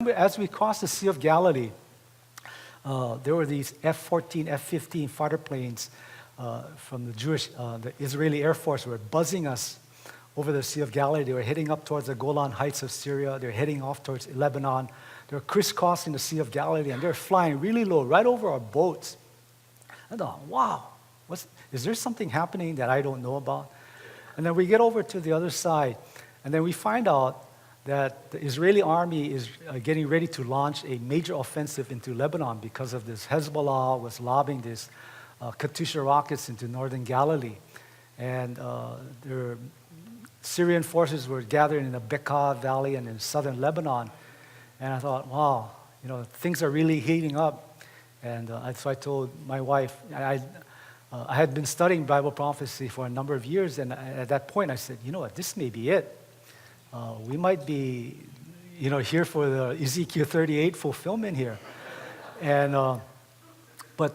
As we crossed the Sea of Galilee, there were these F-14, F-15 fighter planes from the Israeli Air Force were buzzing us over the Sea of Galilee. They were heading up towards the Golan Heights of Syria. They were heading off towards Lebanon. They were crisscrossing the Sea of Galilee, and they were flying really low, right over our boats. I thought, wow, is there something happening that I don't know about? And then we get over to the other side, and then we find out that the Israeli army is getting ready to launch a major offensive into Lebanon because of this. Hezbollah was lobbing these Katyusha rockets into northern Galilee. And their Syrian forces were gathered in the Bekaa Valley and in southern Lebanon. And I thought, wow, things are really heating up. And so I told my wife, I had been studying Bible prophecy for a number of years, and at that point I said, you know what, this may be it. We might be, here for the Ezekiel 38 fulfillment here. And, but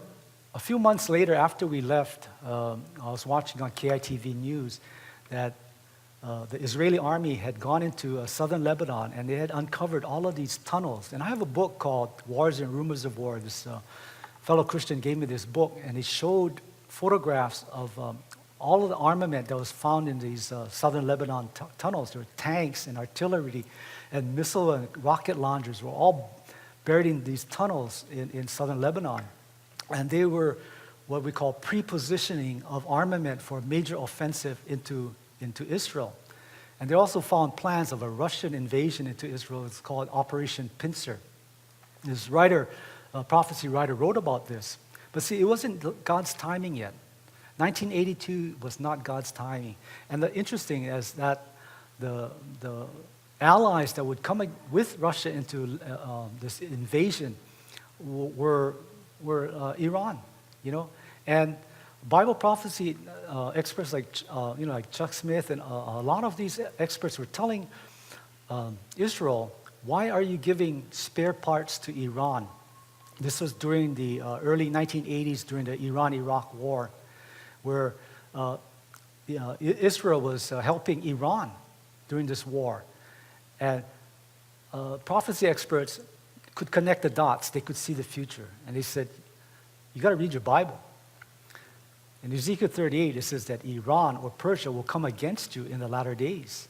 a few months later, after we left, I was watching on KITV News that the Israeli army had gone into southern Lebanon, and they had uncovered all of these tunnels. And I have a book called Wars and Rumors of War. This fellow Christian gave me this book, and he showed photographs of all of the armament that was found in these southern Lebanon tunnels. There were tanks and artillery and missile and rocket launchers were all buried in these tunnels in southern Lebanon. And they were what we call pre-positioning of armament for a major offensive into Israel. And they also found plans of a Russian invasion into Israel. It's called Operation Pincer. This prophecy writer wrote about this. But see, it wasn't God's timing yet. 1982 was not God's timing. And the interesting is that the allies that would come with Russia into this invasion were Iran, And Bible prophecy experts like Chuck Smith and a lot of these experts were telling Israel, why are you giving spare parts to Iran? This was during the early 1980s, during the Iran-Iraq war, where Israel was helping Iran during this war. And prophecy experts could connect the dots. They could see the future. And they said, you got to read your Bible. In Ezekiel 38, it says that Iran or Persia will come against you in the latter days.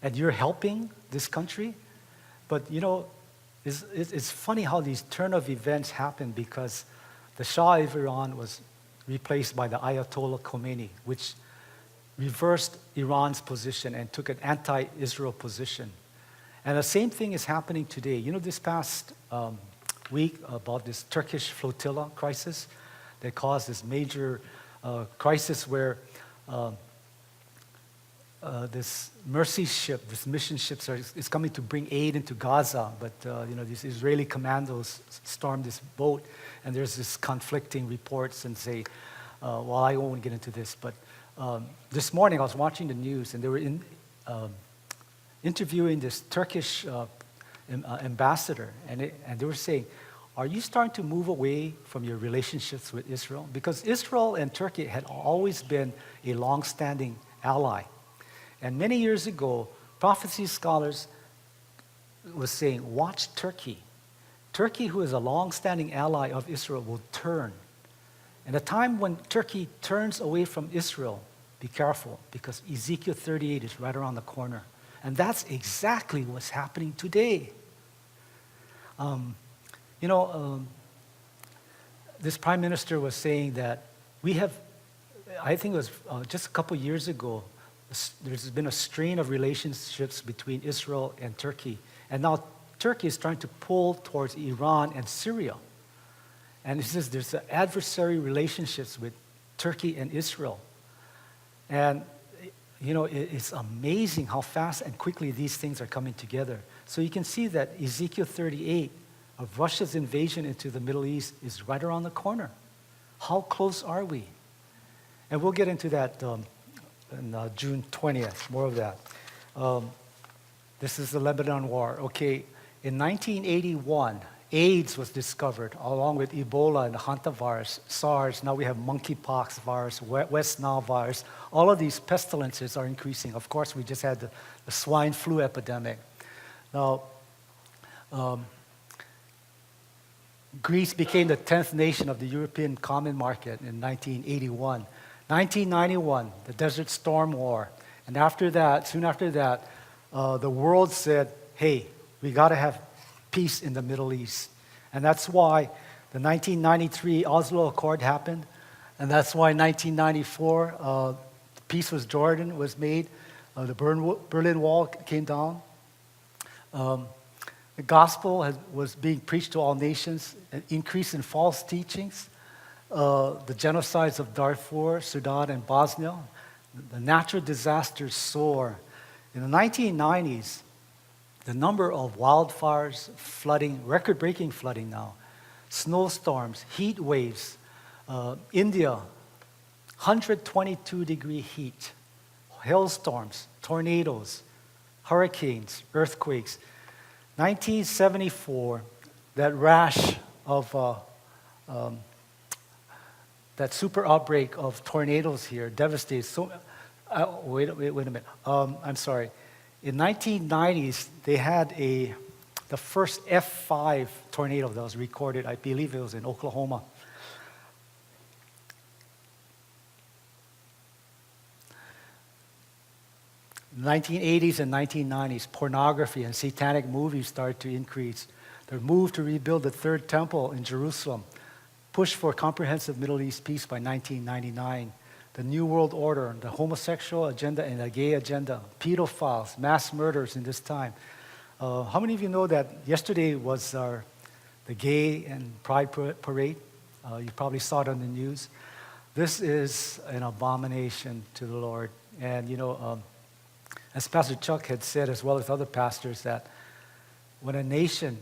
And you're helping this country. But, it's funny how these turn of events happen, because the Shah of Iran was replaced by the Ayatollah Khomeini, which reversed Iran's position and took an anti-Israel position. And the same thing is happening today. This past week about this Turkish flotilla crisis that caused this major crisis where this mercy ship, this mission ship is coming to bring aid into Gaza, but these Israeli commandos stormed this boat, and there's this conflicting reports and say, well, I won't get into this, but this morning I was watching the news, and they were interviewing this Turkish ambassador, and they were saying, are you starting to move away from your relationships with Israel? Because Israel and Turkey had always been a long-standing ally. And many years ago, prophecy scholars were saying, watch Turkey. Turkey, who is a long-standing ally of Israel, will turn. And the time when Turkey turns away from Israel, be careful, because Ezekiel 38 is right around the corner. And that's exactly what's happening today. This prime minister was saying that I think it was just a couple years ago, there's been a strain of relationships between Israel and Turkey. And now Turkey is trying to pull towards Iran and Syria. And it says there's adversary relationships with Turkey and Israel. And, it's amazing how fast and quickly these things are coming together. So you can see that Ezekiel 38 of Russia's invasion into the Middle East is right around the corner. How close are we? And we'll get into that on June 20th, more of that. This is the Lebanon War. Okay, in 1981, AIDS was discovered along with Ebola and the hantavirus, SARS. Now we have monkeypox virus, West Nile virus. All of these pestilences are increasing. Of course, we just had the swine flu epidemic. Now, Greece became the 10th nation of the European Common Market in 1981. 1991, the Desert Storm War. And after that, soon after that, the world said, hey, we got to have peace in the Middle East. And that's why the 1993 Oslo Accord happened. And that's why in 1994, peace with Jordan was made. The Berlin Wall came down. The gospel was being preached to all nations, an increase in false teachings, the genocides of Darfur, Sudan, and Bosnia, the natural disasters soar. In the 1990s, the number of wildfires, flooding, record-breaking flooding now, snowstorms, heat waves, India, 122-degree heat, hailstorms, tornadoes, hurricanes, earthquakes. 1974, that rash of that super outbreak of tornadoes here devastated so. Wait a minute. I'm sorry. In 1990s, they had the first F5 tornado that was recorded. I believe it was in Oklahoma. In the 1980s and 1990s, pornography and satanic movies started to increase. The move to rebuild the third temple in Jerusalem, push for comprehensive Middle East peace by 1999, the New World Order, the homosexual agenda and the gay agenda, pedophiles, mass murders in this time. How many of you know that yesterday was the gay and pride parade? You probably saw it on the news. This is an abomination to the Lord. And as Pastor Chuck had said, as well as other pastors, that when a nation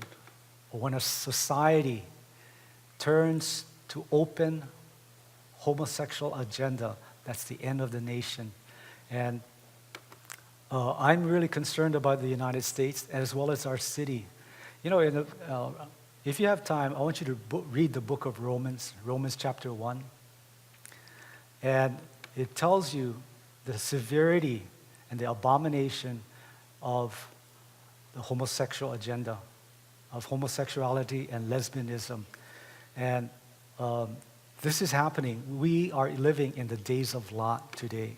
or when a society turns to open homosexual agenda, that's the end of the nation. And I'm really concerned about the United States as well as our city. If you have time, I want you to read the book of Romans, Romans chapter 1. And it tells you the severity and the abomination of the homosexual agenda, of homosexuality and lesbianism. And this is happening. We are living in the days of Lot today.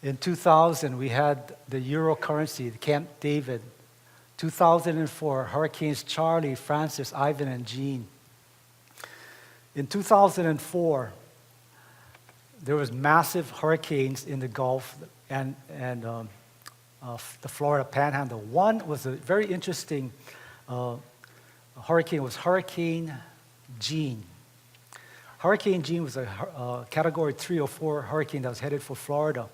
In 2000, we had the euro currency, the Camp David. 2004, Hurricanes Charlie, Francis, Ivan, and Jean. In 2004, there was massive hurricanes in the Gulf and the Florida Panhandle. One was a very interesting hurricane. It was Hurricane Jean. Hurricane Jean was a Category 3 or 4 hurricane that was headed for Florida.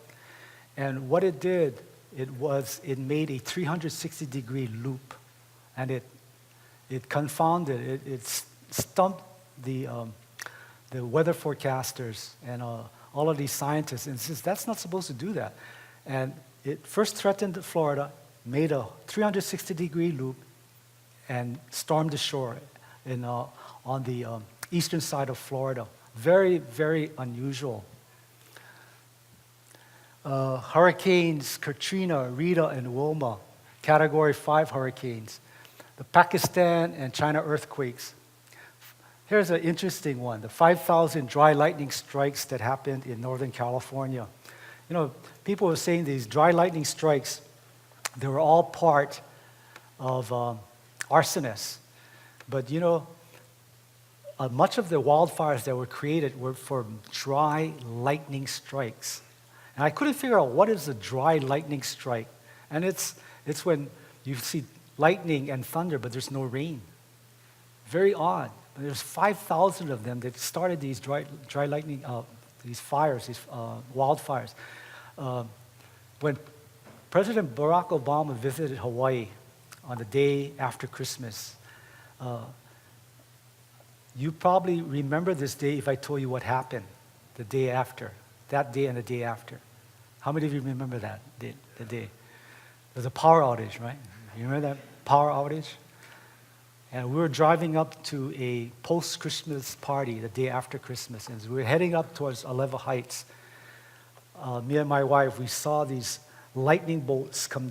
And what it did, it made a 360-degree loop, and it confounded, it stumped the weather forecasters and all of these scientists, and says that's not supposed to do that. And it first threatened Florida, made a 360-degree loop, and stormed the shore on the eastern side of Florida. Very, very unusual. Hurricanes Katrina, Rita, and Wilma, Category 5 hurricanes. The Pakistan and China earthquakes. Here's an interesting one, the 5,000 dry lightning strikes that happened in Northern California. People were saying these dry lightning strikes, they were all part of arsonists. But much of the wildfires that were created were from dry lightning strikes. And I couldn't figure out what is a dry lightning strike. And it's when you see lightning and thunder, but there's no rain. Very odd. There's 5,000 of them that started these dry lightning, these fires, these wildfires. When President Barack Obama visited Hawaii on the day after Christmas, you probably remember this day if I told you what happened the day after, that day and the day after. How many of you remember that day, the day? There's a power outage, right? You remember that power outage? And we were driving up to a post-Christmas party the day after Christmas, and as we were heading up towards Alewa Heights, me and my wife, we saw these lightning bolts come